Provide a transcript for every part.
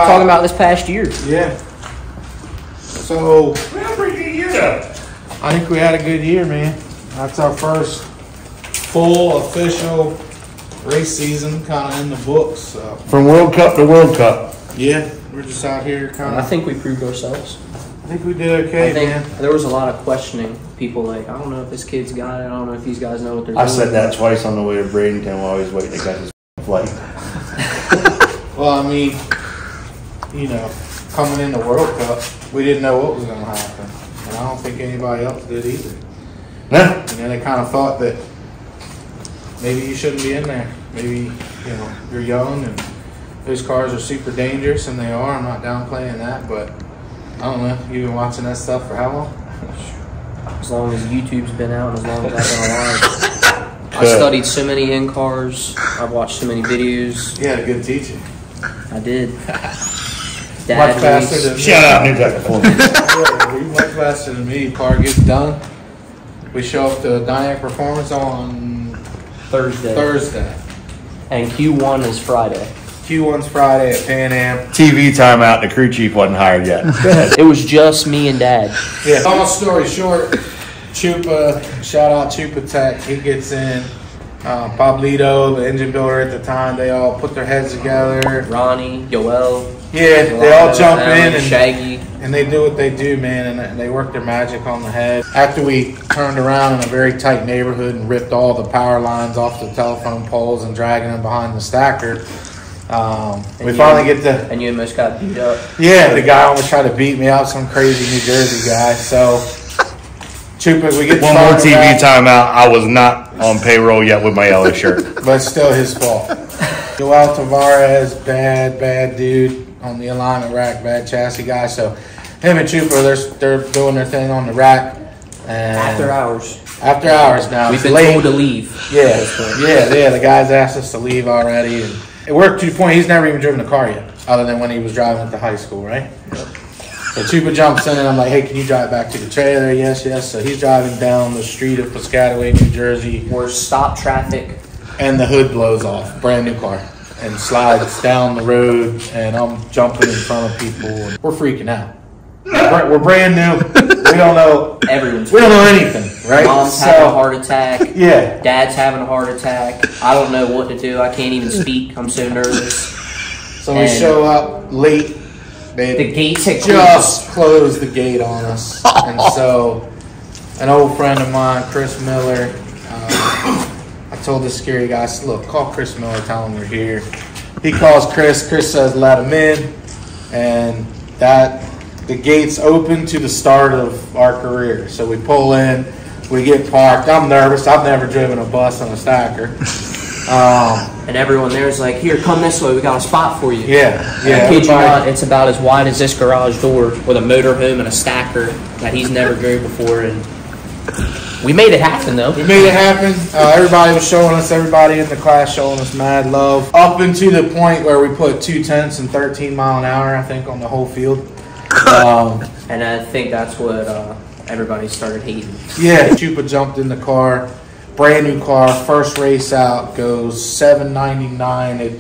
talking about this past year. Yeah. So We had a pretty good year. I think we had a good year, man. That's our first full official race season, kind of in the books. So. From World Cup to World Cup. Yeah, we're just out here kind I of. think we proved ourselves. I think we did okay, I think man. there was a lot of questioning. People like, I don't know if this kid's got it. I don't know if these guys know what they're I doing. said that twice on the way to Bradenton while I was waiting to catch his flight. Well, I mean, you know, coming in the World Cup, we didn't know what was going to happen, and I don't think anybody else did either. Nah. You know, they kind of thought that maybe you shouldn't be in there. Maybe, you know, you're young and those cars are super dangerous, and they are. I'm not downplaying that, but I don't know. You've been watching that stuff for how long? As long as YouTube's been out, and as long as I've been alive. I studied so many in-cars. I've watched so many videos. You had a good teacher. I did. Much faster than me. Shout out New California. Yeah, you're much faster than me. Car gets done. We show up to Dynamic Performance on Thursday. And Q1 is Friday. Q1's Friday at Pan Am. TV timeout. The crew chief wasn't hired yet. It was just me and Dad. Yeah. Long story short, Chupa, shout out Chupa Tech. He gets in. Pablito, the engine builder at the time, they all put their heads together. Ronnie, Yoel. Yeah, they all jump in and Shaggy. And they do what they do, man, and they work their magic on the head. After we turned around in a very tight neighborhood and ripped all the power lines off the telephone poles and dragging them behind the stacker, we finally get to... And you almost got beat up. Yeah, the guy almost tried to beat me out, some crazy New Jersey guy. So, Chupa, we get One more TV timeout. I was not on payroll yet with my yellow shirt. But it's still his fault. Joel Tavares, bad dude on the alignment rack, bad chassis guy. So him and Chupa, they're doing their thing on the rack. And After hours. After hours now. We've been told to leave. Yeah. The guys asked us to leave already. And it worked to the point he's never even driven a car yet, other than when he was driving at the high school, right? Yep. So Chupa jumps in and I'm like, hey, can you drive back to the trailer? Yes. So he's driving down the street of Piscataway, New Jersey. We're stopped traffic. And the hood blows off, brand new car, and slides down the road, and I'm jumping in front of people. And we're freaking out. We're brand new. We don't know. We don't know anything, right? Mom's having a heart attack. Yeah. Dad's having a heart attack. I don't know what to do. I can't even speak. I'm so nervous. So we show up late. The gates had just closed the gate on us, and so an old friend of mine, Chris Miller. I told this scary guy, I said, look, call Chris Miller, tell him we're here. He calls Chris. Chris says, let him in. And the gates open to the start of our career. So we pull in, we get parked. I'm nervous. I've never driven a bus on a stacker. And everyone there is like, here, come this way. We got a spot for you. Yeah. I kid you not, it's about as wide as this garage door with a motorhome and a stacker that he's never drove before. And we made it happen, though. We made it happen. Everybody was showing us, everybody in the class showing us mad love. Up into the point where we put 2 tenths and 13 mile an hour, I think, on the whole field. And I think that's what everybody started hating. Yeah, Chupa jumped in the car, brand new car, first race out, goes 799 at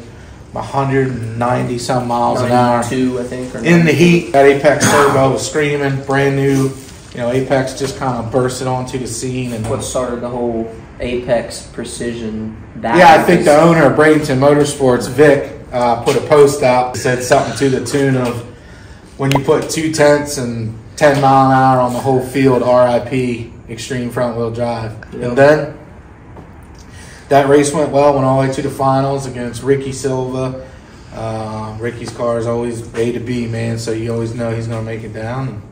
190 some miles an hour. 92, I think. Or in the heat, that Apex Turbo was screaming, brand new. You know, Apex just kind of bursted onto the scene. And what started the whole Apex Precision? I think the owner of Bradenton Motorsports, Vic, put a post out that said something to the tune of, when you put 2 tenths and 10 mile an hour on the whole field, RIP, extreme front wheel drive. Yep. And then that race went well, went all the way to the finals against Ricky Silva. Ricky's car is always A to B, man, so you always know he's going to make it down.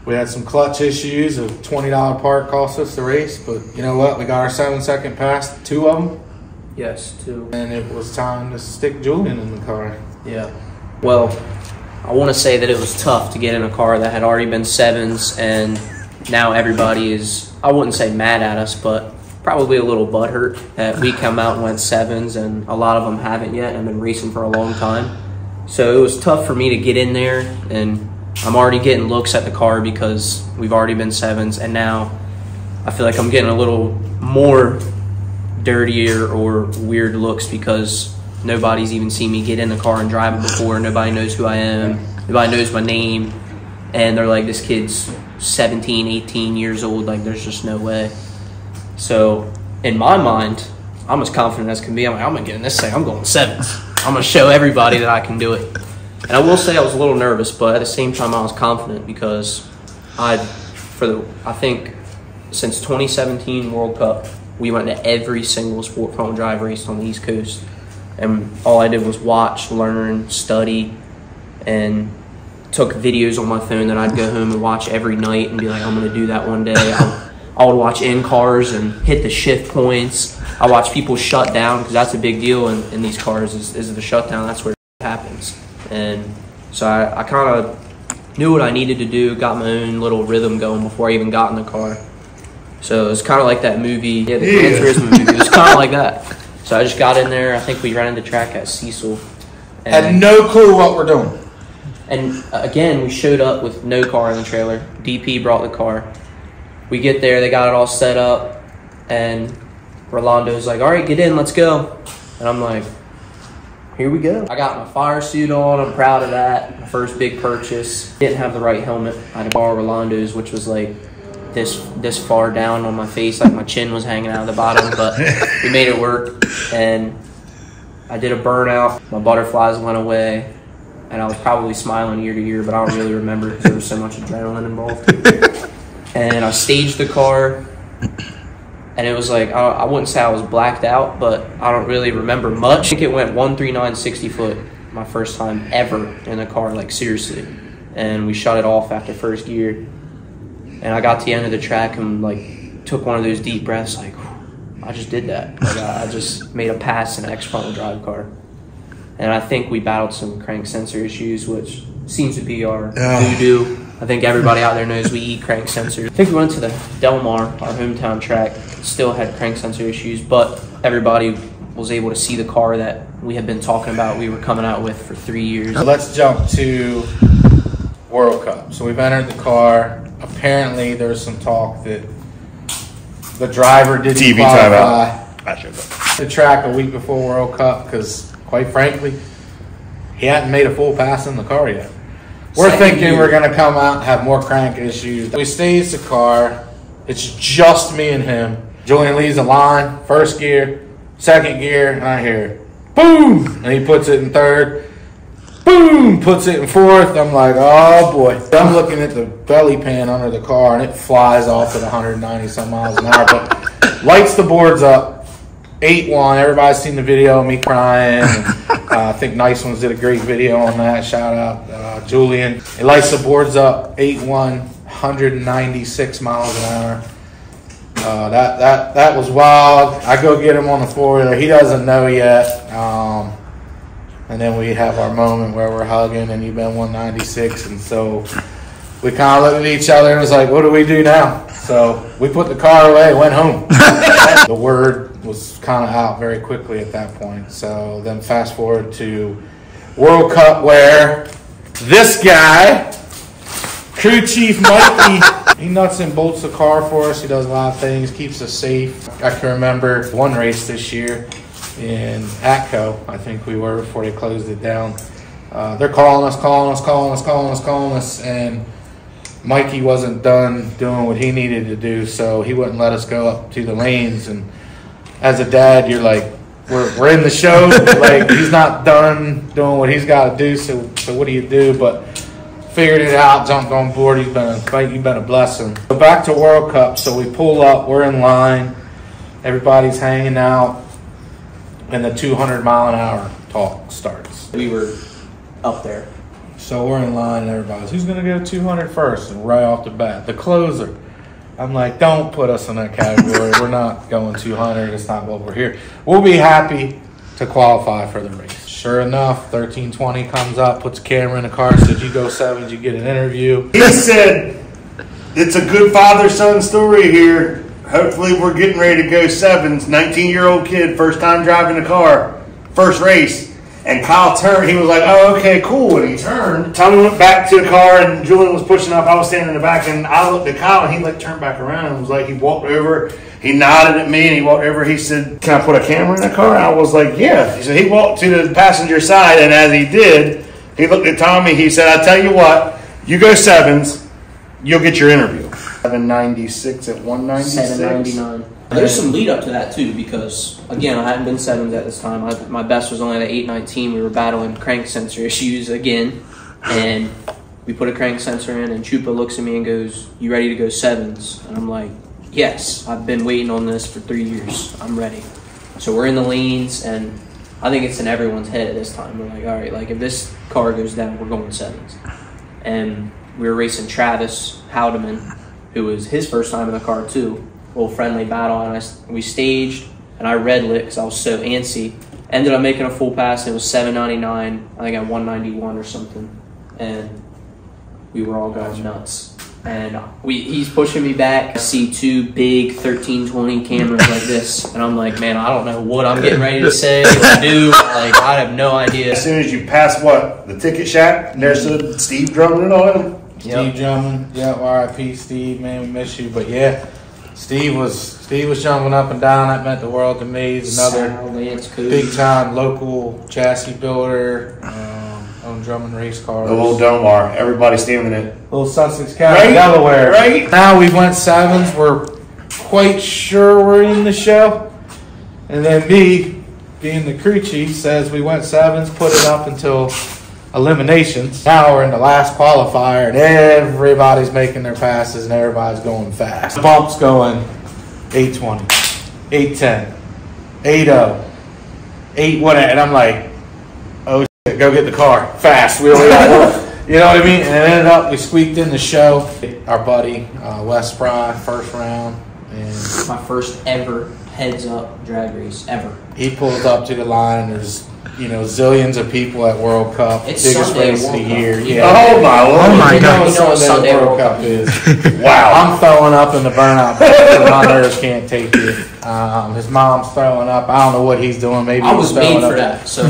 We had some clutch issues. A $20 part cost us the race, but you know what? We got our 7-second pass, 2 of them. Yes, 2. And it was time to stick Julian in the car. Yeah. Well, I want to say that it was tough to get in a car that had already been 7s, and now everybody is, I wouldn't say mad at us, but probably a little butthurt that we come out and went 7s, and a lot of them haven't yet and been racing for a long time. So it was tough for me to get in there, and I'm already getting looks at the car because we've already been 7s, and now I feel like I'm getting a little more dirtier or weird looks because Nobody's even seen me get in the car and drive it before. Nobody knows who I am. Nobody knows my name. And they're like, this kid's 17, 18 years old. Like, there's just no way. So, in my mind, I'm as confident as can be. I'm like, I'm going to get in this thing. I'm going 7th. I'm going to show everybody that I can do it. And I will say I was a little nervous, but at the same time, I was confident because I think since 2017 World Cup, we went to every single sport front drive race on the East Coast. And all I did was watch, learn, study, and took videos on my phone that I'd go home and watch every night and be like, I'm going to do that one day. I would watch in cars and hit the shift points. I watch people shut down because that's a big deal in these cars is the shutdown. That's where it happens. And so I kind of knew what I needed to do, got my own little rhythm going before I even got in the car. So it was kind of like that movie, the Gran Turismo movie. It was kind of like that. So I just got in there. I think we ran the track at Cecil. Had no clue what we're doing. And again, we showed up with no car in the trailer. DP brought the car. We get there, they got it all set up, and Rolando's like, all right, get in, let's go. And I'm like, here we go. I got my fire suit on, I'm proud of that. My first big purchase. Didn't have the right helmet. I had to borrow Rolando's, which was like this far down on my face, like my chin was hanging out of the bottom, but we made it work. And I did a burnout, my butterflies went away, and I was probably smiling ear to ear, but I don't really remember because there was so much adrenaline involved. And I staged the car, and it was like, I wouldn't say I was blacked out, but I don't really remember much. I think it went 139 60 foot, my first time ever in a car, like seriously. And we shut it off after first gear. And I got to the end of the track and like took one of those deep breaths, like, I just did that. Like, I just made a pass in an X front-wheel drive car. And I think we battled some crank sensor issues, which seems to be our voodoo. I think everybody out there knows we eat crank sensors. I think we went to the Del Mar, our hometown track, still had crank sensor issues, but everybody was able to see the car that we had been talking about we were coming out with for 3 years. So let's jump to World Cup. So we've entered the car. Apparently there's some talk that the driver didn't qualify the track a week before World Cup because, quite frankly, he hadn't made a full pass in the car yet. We're thinking we're going to come out and have more crank issues. We staged the car. It's just me and him. Julian leaves the line, first gear, second gear, and I hear, boom! And he puts it in third. Boom! Puts it in fourth. I'm like, oh boy. I'm looking at the belly pan under the car, and it flies off at 190 some miles an hour, but lights the boards up. 8-1. Everybody's seen the video of me crying. And, I think Nice Ones did a great video on that. Shout out Julian. It lights the boards up. 8-1, 196 miles an hour. That was wild. I go get him on the four-wheeler. He doesn't know yet. And then we have our moment where we're hugging, and you've been 196, and so we kind of looked at each other and was like, what do we do now? So we put the car away and went home. The word was kind of out very quickly at that point. So then fast forward to World Cup, where this guy, crew chief Mikey, he nuts and bolts the car for us. He does a lot of things, keeps us safe. I can remember one race this year in Atco, I think we were, before they closed it down. They're calling us, and Mikey wasn't done doing what he needed to do, so he wouldn't let us go up to the lanes. And as a dad, you're like, we're in the show, like he's not done doing what he's got to do, so what do you do? But figured it out, jumped on board. You've been a blessing. So back to World Cup. So we pull up, we're in line, everybody's hanging out, and the 200 mile an hour talk starts. We were up there. So we're in line and everybody's, who's going to go 200 first? And right off the bat, the closer. I'm like, don't put us in that category. We're not going 200. It's not what we're here. We'll be happy to qualify for the race. Sure enough, 1320 comes up, puts a camera in the car, said, you go 7s, you get an interview. He said, it's a good father-son story here. Hopefully we're getting ready to go 7s. 19-year-old kid, first time driving a car, first race. And Kyle turned. He was like, "Oh, okay, cool." And he turned. Tommy went back to the car, and Julian was pushing up. I was standing in the back, and I looked at Kyle, and he like turned back around and was like, he walked over. He nodded at me, and he walked over. He said, "Can I put a camera in the car?" And I was like, "Yeah." He said he walked to the passenger side, and as he did, he looked at Tommy. He said, "I tell you what, you go sevens, you'll get your interview." 796 at 196. 799. There's some lead up to that too, because again, I hadn't been sevens at this time. My best was only at 819. We were battling crank sensor issues again, and we put a crank sensor in, and Chupa looks at me and goes, "You ready to go sevens?" And I'm like, "Yes, I've been waiting on this for 3 years. I'm ready." So we're in the lanes, and I think it's in everyone's head at this time. We're like, all right, like if this car goes down, we're going sevens. And we were racing Travis Howdeman, who was his first time in the car too. Little friendly battle, and we staged, and I red lit because I was so antsy. Ended up making a full pass, and it was 799. I think at 191 or something, and we were all going nuts. And he's pushing me back. I see two big 1320 cameras like this, and I'm like, man, I don't know what I'm getting ready to say or do. Like, I have no idea. As soon as you pass the ticket shack, there's Steve Drummond on him. Steve Drummond, yeah, R.I.P. Steve, man, we miss you. But yeah, Steve was jumping up and down. That meant the world to me. He's another big time local chassis builder. On Drummond race cars. The little Domar, everybody standing in it. Little Sussex County, Delaware. Right. Now we went sevens. We're quite sure we're in the show. And then me, being the crew chief, says we went sevens, put it up until eliminations. Now we're in the last qualifier, and everybody's making their passes, and everybody's going fast. Bump's going 820, 810, 80, 8 whatever, and I'm like, oh shit, go get the car fast. You know what I mean? And it ended up we squeaked in the show. Our buddy Wes Fry, first round, and my first ever heads up drag race ever. He pulled up to the line. There's zillions of people at World Cup. It's biggest Sunday race of the year. Yeah. Oh my Lord! Oh my God! You know what Sunday World Cup is. Wow! I'm throwing up in the burnout. My nerves can't take it. His mom's throwing up. I don't know what he's doing. Maybe I was made for up. that. So I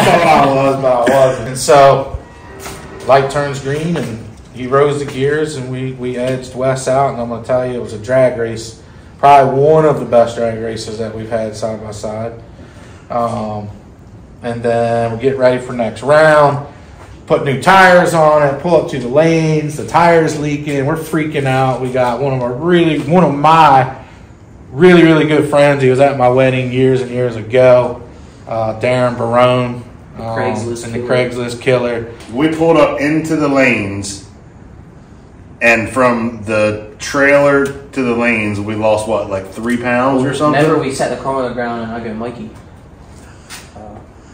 thought I was, but I wasn't. And so, light turns green, and he rose the gears, and we edged Wes out. And I'm gonna tell you, it was a drag race. Probably one of the best drag races that we've had side by side. And then we get ready for next round, put new tires on it, pull up to the lanes, the tires leaking, we're freaking out. We got one of my really, really good friends. He was at my wedding years and years ago, Darren Barone, the Craigslist killer. We pulled up into the lanes, and from the trailer to the lanes, we lost what, like 3 pounds or something? Whenever we set the car on the ground, and I go, Mikey,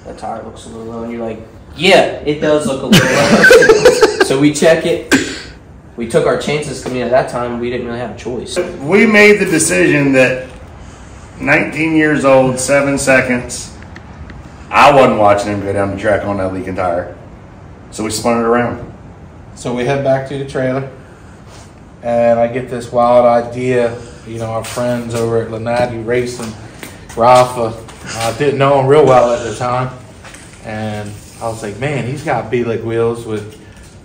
that tire looks a little low, and you're like, yeah, it does look a little low. So we check it. We took our chances because at that time we didn't really have a choice. We made the decision that 19 years old, 7 seconds. I wasn't watching him go down the track on that leaking tire, so we spun it around. So we head back to the trailer, and I get this wild idea. Our friends over at Lanati Racing, Rafa. I didn't know him real well at the time, and I was like, man, he's got B-Lick wheels with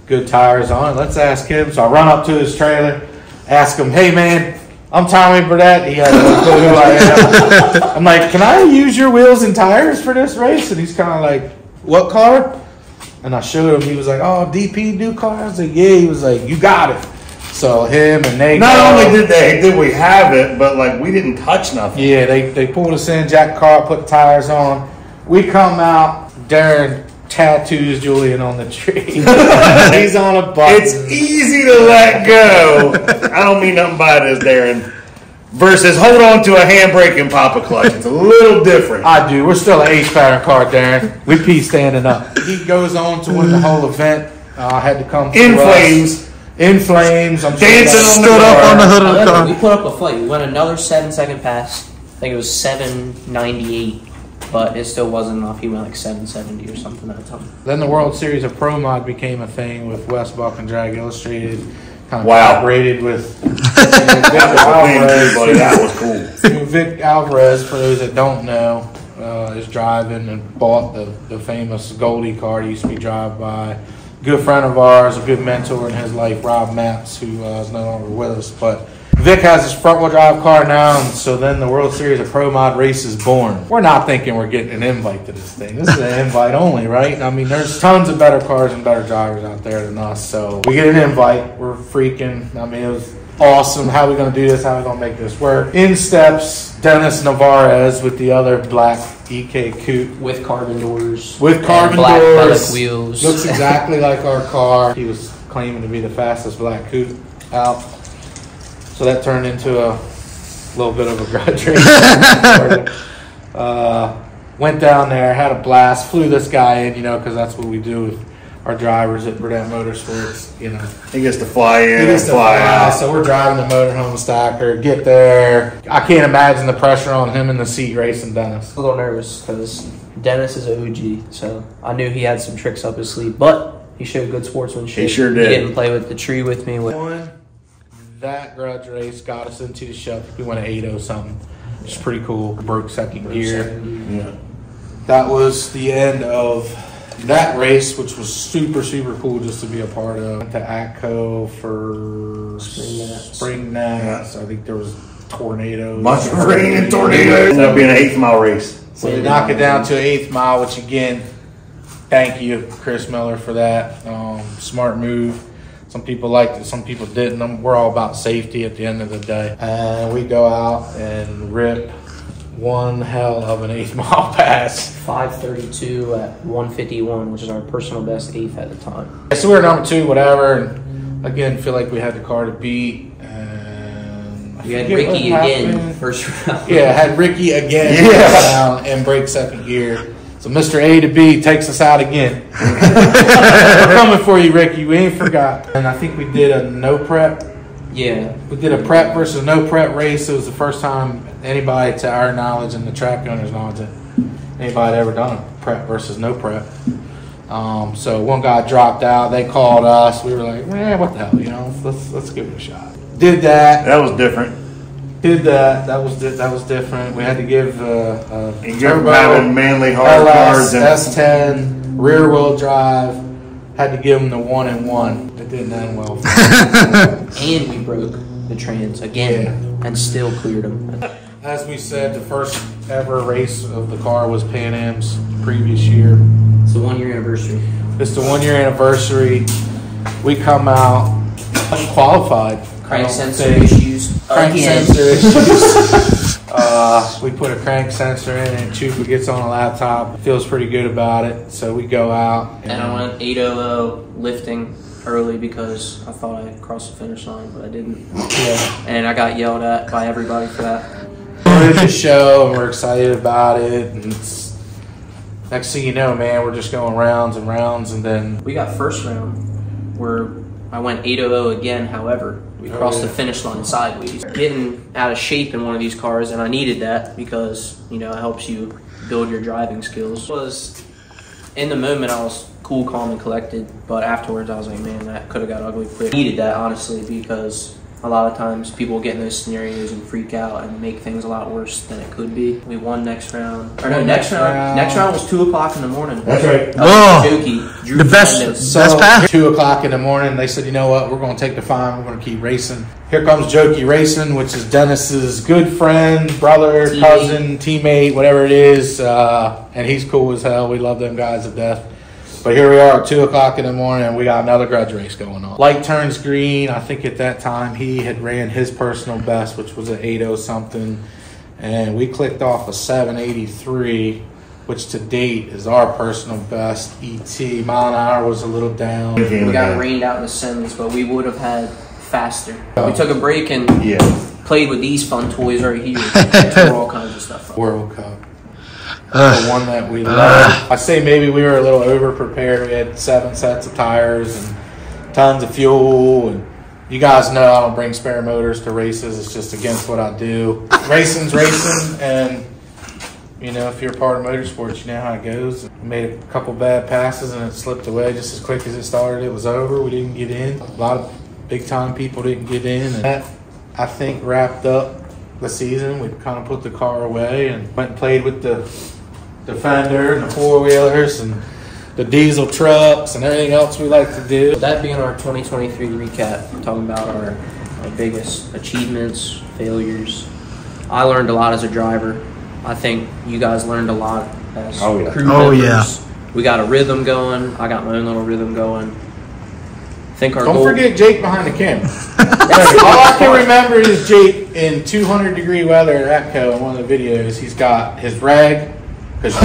good tires on it. Let's ask him. So I run up to his trailer, ask him, hey, man, I'm Tommy Burdett. He has no clue who I am. I'm like, can I use your wheels and tires for this race? And he's kind of like, what car? And I showed him. He was like, oh, DP new car? I was like, yeah. He was like, you got it. So him and they not only did we have it, but like we didn't touch nothing. Yeah, they pulled us in, jack car, put tires on. We come out, Darren tattoos Julian on the tree. He's on a button. It's easy to let go. I don't mean nothing by this, Darren. Versus hold on to a handbrake and pop a clutch. It's a little different. I do. We're still an H-pattern car, Darren. We pee standing up. He goes on to win the whole event. I had to come in flames. In flames. I'm dancing on the stood up on the hood of the car. We put up a fight. We went another 7-second pass. I think it was 798, but it still wasn't enough. He went like 770 or something at a time. Then the World Series of Pro Mod became a thing with Wes Buck and Drag Illustrated. Kind of collaborated with Vic Alvarez. That was cool. Vic Alvarez, for those that don't know, is driving and bought the famous Goldie car. He used to be driven by a good friend of ours, a good mentor in his life, Rob Matz, who is no longer with us. But Vic has his front-wheel drive car now, and so then the World Series of Pro Mod race is born. We're not thinking we're getting an invite to this thing. This is an invite only, right? I mean, there's tons of better cars and better drivers out there than us, so we get an invite. We're freaking, I mean, it was awesome. How are we going to do this? How are we going to make this work? In steps Dennis Navarez with the other black EK coupe. With carbon doors. With carbon black doors. Bellic wheels. Looks exactly like our car. He was claiming to be the fastest black coupe out. So that turned into a little bit of a grudge race. Went down there, had a blast, flew this guy in, because that's what we do with our drivers at Burdett Motorsports. He gets to fly in He gets and to fly out. So we're driving the motorhome stacker, get there. I can't imagine the pressure on him in the seat racing Dennis. A little nervous because Dennis is an OG, so I knew he had some tricks up his sleeve, but he showed good sportsmanship. He sure did. He didn't play with the tree with me. That grudge race got us into the show. We went at 8.0 something, which is pretty cool. Broke second gear. Yeah. That was the end of that race, which was super, super cool just to be a part of. Went to ATCO for Spring Nats. I think there was tornadoes. Bunch of rain and tornadoes. Ended up being an 8th mile race. So they knock it down to an 8th mile, which again, thank you, Chris Miller, for that. Smart move. Some people liked it, some people didn't. We're all about safety at the end of the day. And we go out and rip one hell of an 8th mile pass. 5:32 at 1:51, which is our personal best 8th at the time. So we were number 2, whatever. And again, feel like we had the car to beat. And You had Ricky again, first round. Yeah, had Ricky again and break second gear. So Mr. A to B takes us out again. We're coming for you, Ricky. We ain't forgot. And I think we did a no prep. Yeah. We did a prep versus no prep race. It was the first time anybody, to our knowledge and the track owner's knowledge, that anybody had ever done a prep versus no prep. So one guy dropped out. They called us. We were like, man, what the hell? Let's give it a shot. Did that. That was different. Did that. That was different. We had to give turbo, having manly hard LS, cars and S10, rear wheel drive. Had to give them the 1-in-1. It didn't end well. And we broke the trans again and still cleared them. As we said, the first ever race of the car was Pan Am's the previous year. It's the 1-year anniversary. It's the 1-year anniversary. We come out qualified. Crank sensor issues. Crank Again. sensor issues. We put a crank sensor in and Chupa gets on a laptop. Feels pretty good about it. So we go out. And I went 8.00 lifting early because I thought I crossed the finish line, but I didn't. Yeah. And I got yelled at by everybody for that. We're at the show and we're excited about it. And next thing you know, man, we're just going rounds and rounds. And then We got first round where I went 8.00 again, however. We crossed the finish line sideways. Getting out of shape in one of these cars, and I needed that because, it helps you build your driving skills. In the moment, I was cool, calm, and collected, but afterwards I was like, man, that could have got ugly quick. I needed that, honestly, because a lot of times people get in those scenarios and freak out and make things a lot worse than it could be. We won next round. Or no, next round was 2 o'clock in the morning. That's right. Jokey. The best pass. 2 o'clock in the morning, they said, you know what, we're going to take the fine, we're going to keep racing. Here comes Jokey Racing, which is Dennis's good friend, brother, cousin, teammate, whatever it is. And he's cool as hell. We love them guys to death. But here we are at 2 o'clock in the morning, and we got another grudge race going on. Light turns green. I think at that time he had ran his personal best, which was an 8.0 something. And we clicked off a 7.83, which to date is our personal best. ET, mile an hour was a little down. We got rained out in the semis, but we would have had faster. We took a break and played with these fun toys right here. Tore all kinds of stuff up. World Cup. The one that we love. I say maybe we were a little over prepared. We had 7 sets of tires and tons of fuel. And you guys know I don't bring spare motors to races. It's just against what I do. Racing's racing, and if you're a part of motorsports, you know how it goes. We made a couple bad passes and it slipped away just as quick as it started. It was over. We didn't get in. A lot of big time people didn't get in, and that I think wrapped up the season. We kind of put the car away and went and played with the Defender and the four-wheelers and the diesel trucks and everything else we like to do. That being our 2023 recap, talking about our biggest achievements, failures. I learned a lot as a driver. I think you guys learned a lot as crew members. We got a rhythm going. I got my own little rhythm going. Don't forget Jake behind the camera. All I can remember is Jake in 200-degree weather at Atco in one of the videos. He's got his rag, because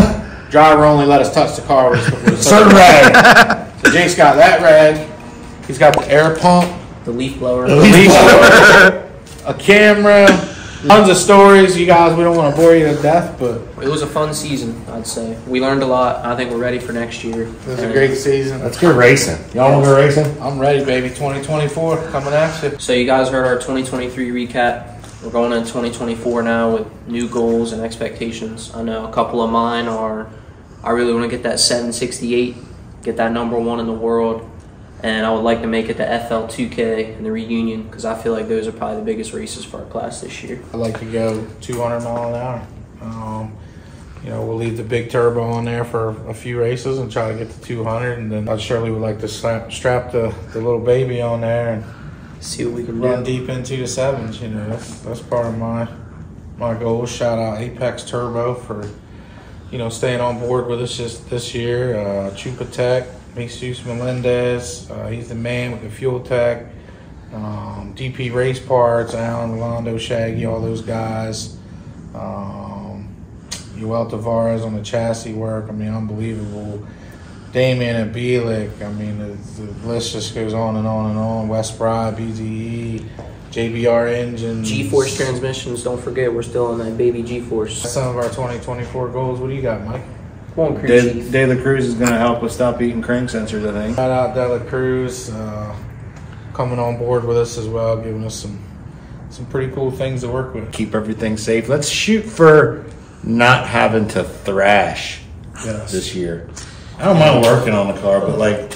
driver only let us touch the car with certain rag. So Jake's got that rag. He's got the air pump, the leaf blower, a camera, tons of stories. You guys, we don't want to bore you to death, but it was a fun season, I'd say. We learned a lot. I think we're ready for next year. It was a great season. Let's go racing. Y'all want to go racing? I'm ready, baby. 2024 coming at you. So you guys heard our 2023 recap. We're going into 2024 now with new goals and expectations. I know a couple of mine are, I really want to get that 768, get that #1 in the world. And I would like to make it the FL2K and the reunion, because I feel like those are probably the biggest races for our class this year. I'd like to go 200 mile an hour. You know, we'll leave the big turbo on there for a few races and try to get to 200. And then I surely would like to strap the little baby on there and see what we can run do. deep into the sevens. You know, that's part of my goal. Shout out Apex Turbo for, you know, staying on board with us just this year. Chupa Tech, Jesus Melendez, he's the man with the fuel tech. DP Race Parts, Alan, Rolando, Shaggy, all those guys. Yoel Tavares on the chassis work. I mean, unbelievable. Damien and Bielik. I mean, the list just goes on and on and on. West Bry, BZE, JBR engines. G-Force transmissions, don't forget, we're still on that baby G-Force. That's some of our 2024 goals. What do you got, Mike? Come on, crew chief. De La Cruz is going to help us stop eating crank sensors, I think. Shout out De La Cruz coming on board with us as well, giving us some pretty cool things to work with. Keep everything safe. Let's shoot for not having to thrash this year. I don't mind working on the car, but like,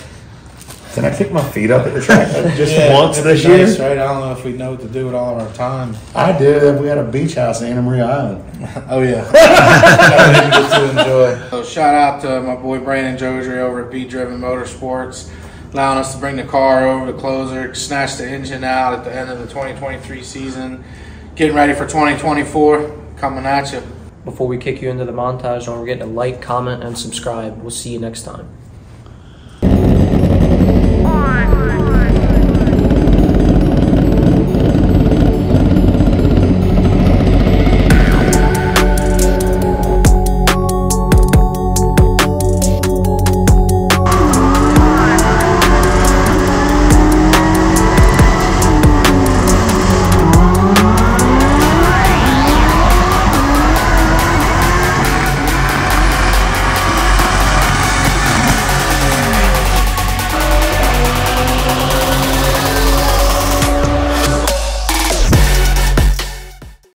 can I kick my feet up at the track just once this year? Nice, right? I don't know if we know what to do with all of our time. I did. We had a beach house in Anna Maria Island. Oh, yeah. I didn't get to enjoy. So shout out to my boy Brandon Josry over at Be Driven Motorsports, allowing us to bring the car over the closer, snatch the engine out at the end of the 2023 season, getting ready for 2024, coming at you. Before we kick you into the montage, don't forget to like, comment, and subscribe. We'll see you next time.